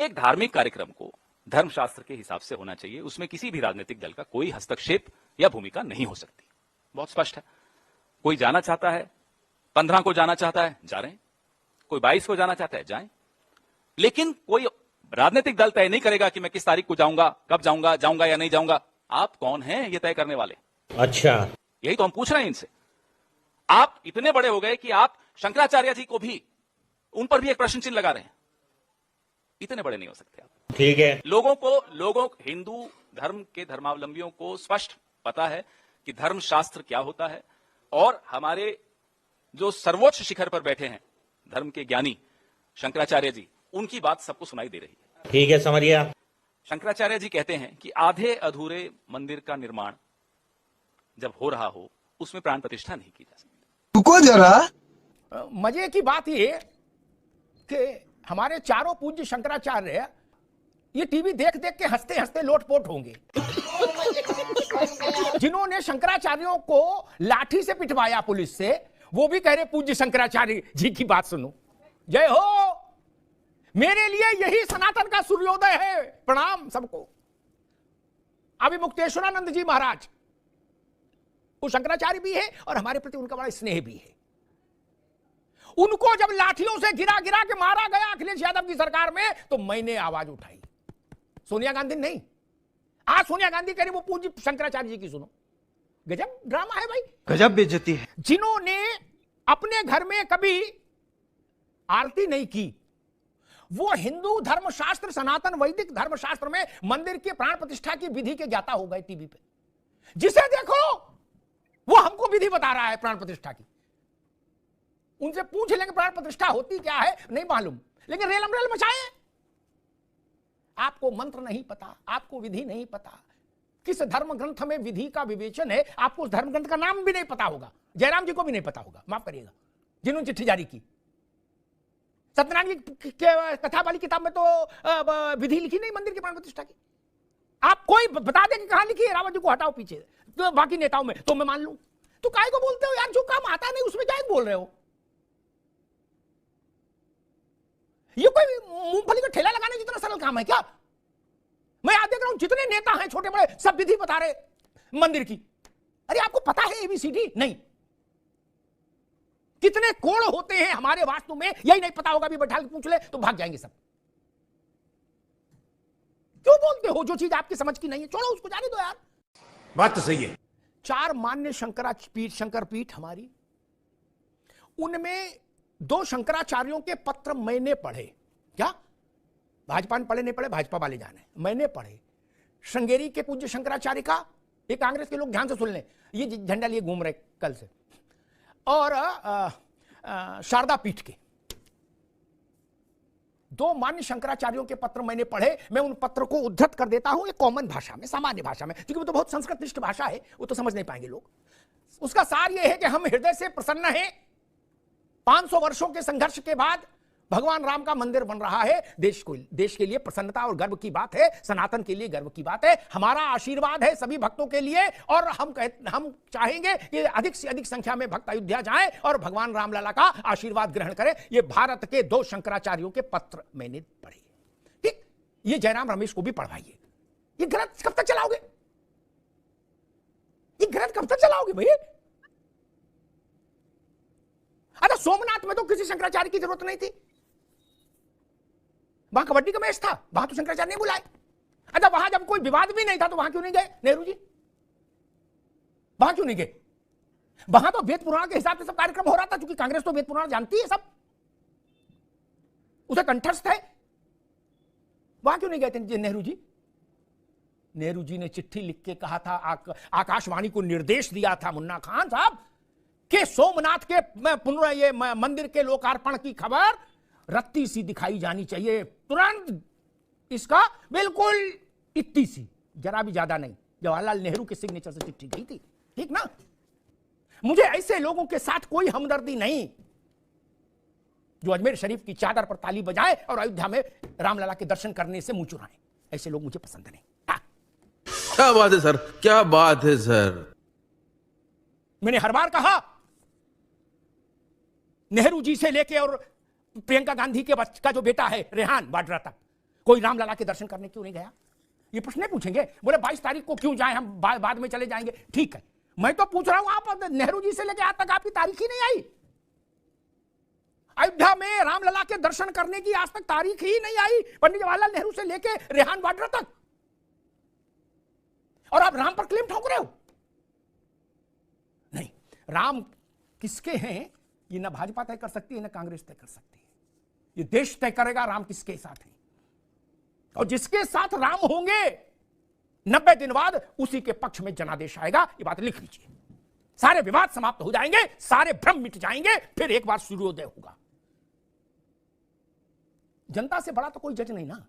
एक धार्मिक कार्यक्रम को धर्मशास्त्र के हिसाब से होना चाहिए, उसमें किसी भी राजनीतिक दल का कोई हस्तक्षेप या भूमिका नहीं हो सकती। बहुत स्पष्ट है। कोई जाना चाहता है, 15 को जाना चाहता है, जा रहे हैं। कोई 22 को जाना चाहता है, जाएं। लेकिन कोई राजनीतिक दल तय नहीं करेगा कि मैं किस तारीख को जाऊंगा, कब जाऊंगा, जाऊंगा या नहीं जाऊंगा। आप कौन हैं ये तय करने वाले? अच्छा, यही तो हम पूछ रहे हैं इनसे। आप इतने बड़े हो गए कि आप शंकराचार्य जी को भी, उन पर भी एक प्रश्न चिन्ह लगा रहे हैं। इतने बड़े नहीं हो सकते आप। ठीक है। लोगों हिंदू धर्म के धर्मावलंबियों को स्पष्ट पता है कि धर्मशास्त्र क्या होता है, और हमारे जो सर्वोच्च शिखर पर बैठे हैं धर्म के ज्ञानी शंकराचार्य जी, उनकी बात सबको सुनाई दे रही है। ठीक है, समझ गया। शंकराचार्य जी कहते हैं कि आधे अधूरे मंदिर का निर्माण जब हो रहा हो, उसमें प्राण प्रतिष्ठा नहीं की जा सकती। रुको जरा, मजे की बात यह कि हमारे चारों पूज्य शंकराचार्य ये टीवी देख देख के हंसते हंसते लोटपोट होंगे। जिन्होंने शंकराचार्यों को लाठी से पिटवाया पुलिस से, वो भी कह रहे पूज्य शंकराचार्य जी की बात सुनो। जय हो। मेरे लिए यही सनातन का सूर्योदय है। प्रणाम सबको। अभी मुक्तेश्वरानंद जी महाराज, वो शंकराचार्य भी है और हमारे प्रति उनका बड़ा स्नेह भी है। उनको जब लाठियों से गिरा गिरा के मारा गया अखिलेश यादव की सरकार में, तो मैंने आवाज उठाई। सोनिया गांधी नहीं। आज सोनिया गांधी कह रही वो पूज्य शंकराचार्य जी की सुनो। गजब ड्रामा है भाई, गजब बेइज्जती है। जिन्होंने अपने घर में कभी आरती नहीं की, वो हिंदू धर्मशास्त्र, सनातन वैदिक धर्मशास्त्र में मंदिर के प्राण प्रतिष्ठा की विधि के ज्ञाता हो गए टीवी पे। जिसे देखो वो हमको विधि बता रहा है प्राण प्रतिष्ठा की। उनसे पूछ लेंगे प्राण प्रतिष्ठा होती क्या है, नहीं मालूम, लेकिन रेलम रेल मचाए। आपको मंत्र नहीं पता, आपको विधि नहीं पता, किस धर्म ग्रंथ में विधि का विवेचन है, आपको उस धर्म ग्रंथ का नाम भी नहीं पता होगा। जयराम जी को भी नहीं पता होगा, माफ करिएगा, जिन्होंने चिट्ठी जारी की। सत्यनारायण की कथा वाली किताब में तो विधि लिखी नहीं मंदिर के प्राण प्रतिष्ठा की। आप कोई बता दे कि कहां लिखी है, रावत जी को हटाओ पीछे, तो बाकी नेताओं में तो मैं मान लूं। तो काहे को बोलते हो यार, जो काम आता नहीं उसमें जाए बोल रहे हो। ये कोई मूंगफली का ठेला लगाने जितना सरल काम है क्या? मैं आज देख रहा हूं जितने नेता हैं छोटे बड़े, सब विधि बता रहे मंदिर की। अरे आपको पता है एबीसीडी? नहीं। कितने कोण होते हैं हमारे वास्तु में, यही नहीं पता होगा। अभी बैठा के पूछ ले तो भाग जाएंगे सब। क्यों बोलते हो जो चीज आपकी समझ की नहीं है? छोड़ो उसको, जाने दो यार। बात तो सही है। 4 मान्य शंकरपीठ हमारी, उनमें 2 शंकराचार्यों के पत्र मैंने पढ़े। क्या भाजपा ने पढ़े नहीं पढ़े, भाजपा वाले जाने, मैंने पढ़े। श्रृंगेरी के पूज्य शंकराचार्य का, ये कांग्रेस के लोग ध्यान से सुन लें, ये झंडा लिए घूम रहे कल से, और शारदा पीठ के 2 मान्य शंकराचार्यों के पत्र मैंने पढ़े। मैं उन पत्र को उद्धृत कर देता हूं एक कॉमन भाषा में, सामान्य भाषा में, क्योंकि वो तो बहुत संस्कृतनिष्ठ भाषा है, वो तो समझ नहीं पाएंगे लोग। उसका सार यह है कि हम हृदय से प्रसन्न हैं। 500 वर्षों के संघर्ष के बाद भगवान राम का मंदिर बन रहा है। देश के लिए प्रसन्नता और गर्व की बात है, सनातन के लिए गर्व की बात है। हमारा आशीर्वाद है सभी भक्तों के लिए, और हम चाहेंगे कि अधिक से अधिक संख्या में भक्त अयोध्या जाएं और भगवान रामलला का आशीर्वाद ग्रहण करें। ये भारत के 2 शंकराचार्यों के पत्र मैंने पढ़े। ठीक, ये जयराम रमेश को भी पढ़वाइए। ये ग्रंथ कब तक चलाओगे? ये ग्रंथ कब तक चलाओगे भैया? अच्छा, सोमनाथ में तो किसी शंकराचार्य की जरूरत नहीं थी, वहां कबड्डी का मैच था, वहां तो शंकराचार्य नहीं बुलाए। अच्छा, वहां जब कोई विवाद भी नहीं था तो वहां क्यों नहीं गए नेहरू जी? वहां क्यों नहीं गए? वहां तो वेद पुराण के हिसाब से सब कार्यक्रम हो रहा था, क्योंकि कांग्रेस तो वेद पुराण जानती है, सब उसे कंठस्थ है। वहां क्यों नहीं गए थे नेहरू जी? नेहरू जी ने चिट्ठी लिख के कहा था, आकाशवाणी को निर्देश दिया था मुन्ना खान साहब कि सोमनाथ के मंदिर के लोकार्पण की खबर रत्ती सी दिखाई जानी चाहिए, तुरंत इसका बिल्कुल इतनी सी, जरा भी ज्यादा नहीं। जवाहरलाल नेहरू के सिग्नेचर से चिट्ठी गई थी, ठीक ना? मुझे ऐसे लोगों के साथ कोई हमदर्दी नहीं जो अजमेर शरीफ की चादर पर ताली बजाए और अयोध्या में रामलला के दर्शन करने से मुंह चुराए। ऐसे लोग मुझे पसंद नहीं। हाँ। क्या बात है सर, क्या बात है सर। मैंने हर बार कहा, नेहरू जी से लेके और प्रियंका गांधी के का जो बेटा है रेहान वाड्रा तक, कोई रामलला के दर्शन करने क्यों नहीं गया? ये प्रश्न नहीं पूछेंगे। बोले 22 तारीख को क्यों जाए, हम बाद में चले जाएंगे। ठीक है, मैं तो पूछ रहा हूं, आप नेहरू जी से लेकर आज तक आपकी तारीख ही नहीं आई। अयोध्या में रामलला के दर्शन करने की आज तक तारीख ही नहीं आई, पंडित जवाहरलाल नेहरू से लेकर रेहान वाड्रा तक। और आप राम पर क्लेम ठोक रहे हो। नहीं, राम किसके हैं ये ना भाजपा तय कर सकती है ना कांग्रेस तय कर सकती है। ये देश तय करेगा राम किसके साथ है। और जिसके साथ राम होंगे 90 दिन बाद उसी के पक्ष में जनादेश आएगा। ये बात लिख लीजिए। सारे विवाद समाप्त हो जाएंगे, सारे भ्रम मिट जाएंगे, फिर एक बार सूर्योदय होगा। जनता से बड़ा तो कोई जज नहीं ना।